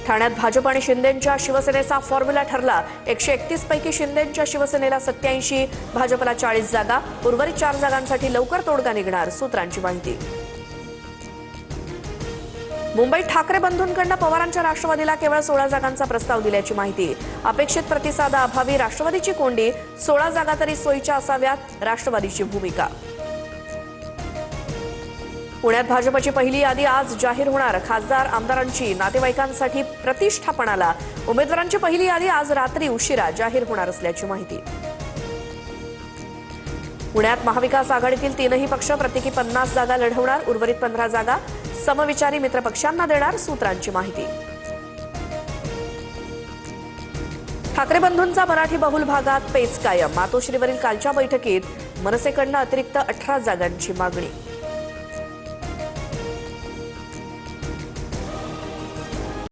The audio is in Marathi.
ठाण्यात भाजप आणि शिंदेंच्या शिवसेनेचा फॉर्म्युला ठरला। 131 पैकी शिंदेंच्या शिवसेनेला 87, भाजपला 40 जागा। उर्वरित 4 जागांसाठी लवकर तोडगा निघणार, सूत्रांची माहिती। मुंबईत ठाकरे बंधूंकडून पवारांच्या राष्ट्रवादीला केवळ 16 जागांचा प्रस्ताव दिल्याची माहिती। अपेक्षित प्रतिसादाअभावी राष्ट्रवादीची कोंडी, 16 जागा तरी सोयीच्या असाव्यात, राष्ट्रवादीची भूमिका। पुण्यात भाजपची पहिली यादी आज जाहीर होणार। खासदार आमदारांची नातेवाईकांसाठी प्रतिष्ठापनाला उमेदवारांची पहिली यादी आज रात्री उशिरा जाहीर होणार असल्याची माहिती। पुण्यात महाविकास आघाडीतील 3ही पक्ष प्रत्येकी 50 जागा लढवणार। उर्वरित 15 जागा समविचारी मित्र पक्षांना देणार, सूत्रांची माहिती। ठाकरे बंधूंचा मराठी बहुल भागात पेच कायम। मातोश्रीवरील कालच्या बैठकीत मनसेकडून अतिरिक्त 18 जागांची मागणी।